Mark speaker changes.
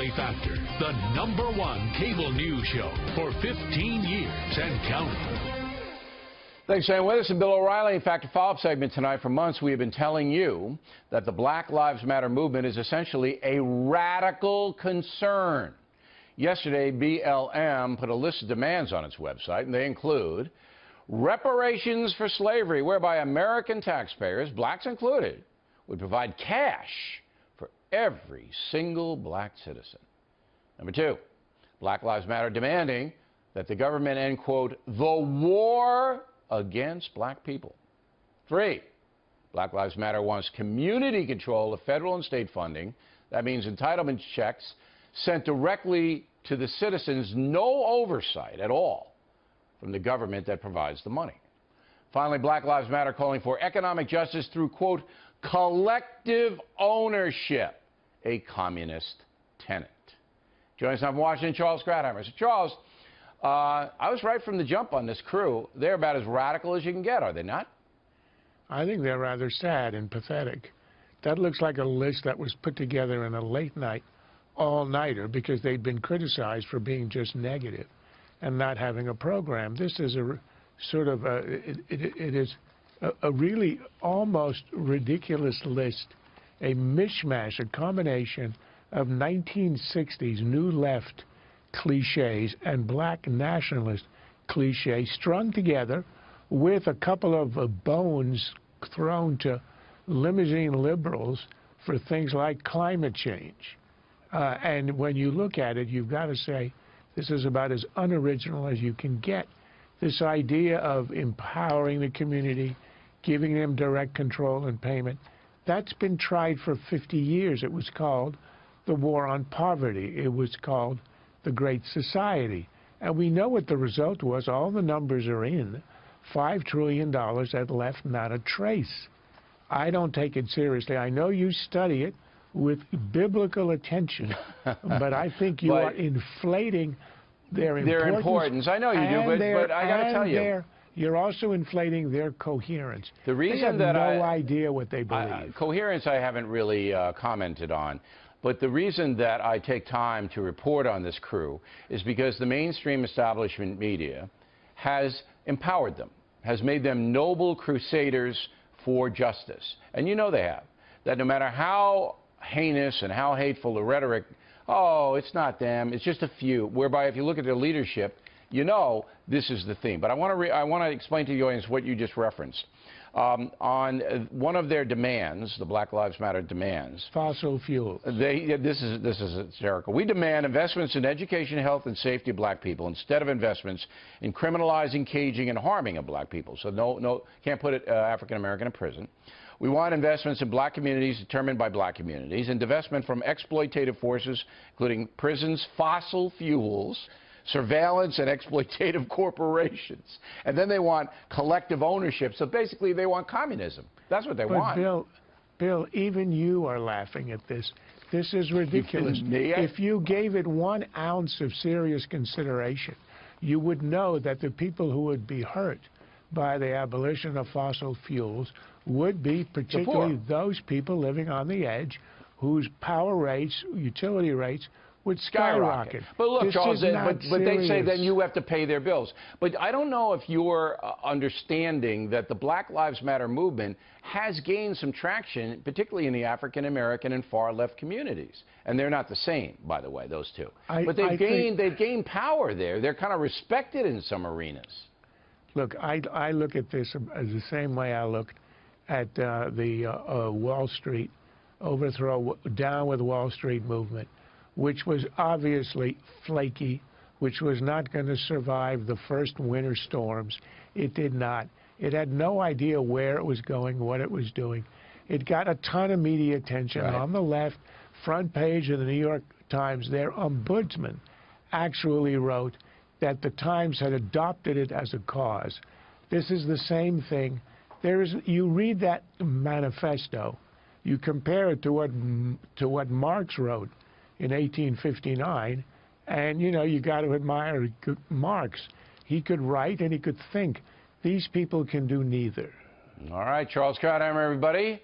Speaker 1: O'Reilly Factor, the #1 cable news show for 15 years and counting.
Speaker 2: Thanks for staying with us. And Bill O'Reilly. In fact, a follow-up segment tonight. For months, we have been telling you that the Black Lives Matter movement is essentially a radical concern. Yesterday, BLM put a list of demands on its website, and they include reparations for slavery, whereby American taxpayers, blacks included, would provide cash for every single black citizen. Number 2, Black Lives Matter demanding that the government end, quote, the war against black people. 3, Black Lives Matter wants community control of federal and state funding. That means entitlement checks sent directly to the citizens, no oversight at all from the government that provides the money. Finally, Black Lives Matter calling for economic justice through, quote, collective ownership, a communist tenet. Joining us now from Washington, Charles Krauthammer. So, Charles, I was right from the jump on this crew. They're about as radical as you can get, are they not?
Speaker 3: I think they're rather sad and pathetic. That looks like a list that was put together in a late-night, all-nighter, because they'd been criticized for being just negative and not having a program. This is a sort of it is a really almost ridiculous list, a mishmash, a combination of 1960s New Left cliches and black nationalist cliches strung together with a couple of bones thrown to limousine liberals for things like climate change. And when you look at it, you've got to say this is about as unoriginal as you can get. This idea of empowering the community, giving them direct control and payment, that's been tried for 50 years. It was called the War on Poverty. It was called the Great Society. And we know what the result was. All the numbers are in. $5 trillion had left not a trace. I don't take it seriously. I know you study it with biblical attention, but I think you are inflating their importance.
Speaker 2: I know you do, but I got to tell you.
Speaker 3: You're also inflating their coherence.
Speaker 2: The reason
Speaker 3: they have
Speaker 2: that
Speaker 3: no idea what they believe.
Speaker 2: Coherence I haven't really commented on. But the reason that I take time to report on this crew is because the mainstream establishment media has empowered them, has made them noble crusaders for justice. And you know they have. That no matter how heinous and how hateful the rhetoric, oh, it's not them, it's just a few, whereby if you look at their leadership, you know this is the theme. But I want to explain to the audience what you just referenced. On one of their demands, the Black Lives Matter demands,
Speaker 3: fossil fuels.
Speaker 2: This is hysterical. We demand investments in education, health, and safety of black people instead of investments in criminalizing, caging, and harming of black people. So no, can't put African American in prison. We want investments in black communities determined by black communities and divestment from exploitative forces, including prisons, fossil fuels, surveillance, and exploitative corporations. And then they want collective ownership. So basically they want communism. That's what they want.
Speaker 3: Bill, even you are laughing at this. This is ridiculous. If you gave it 1 ounce of serious consideration, you would know that the people who would be hurt by the abolition of fossil fuels would be particularly those people living on the edge whose power rates, utility rates, would skyrocket.
Speaker 2: But look, Charles, but they say then you have to pay their bills. But I don't know if you're understanding that the Black Lives Matter movement has gained some traction, particularly in the African American and far left communities. And they're not the same, by the way, those two. But they've gained power there. They're kind of respected in some arenas.
Speaker 3: Look, I look at this as the same way I looked at the Wall Street overthrow, down with Wall Street movement, which was obviously flaky, which was not going to survive the first winter storms. It did not. It had no idea where it was going, what it was doing. It got a ton of media attention. Right. On the left, front page of the New York Times, their ombudsman actually wrote that the Times had adopted it as a cause. This is the same thing. You read that manifesto, you compare it to what Marx wrote in 1859, and you got to admire Marx. He could write and he could think. These people can do neither.
Speaker 2: All right, Charles Krauthammer, everybody.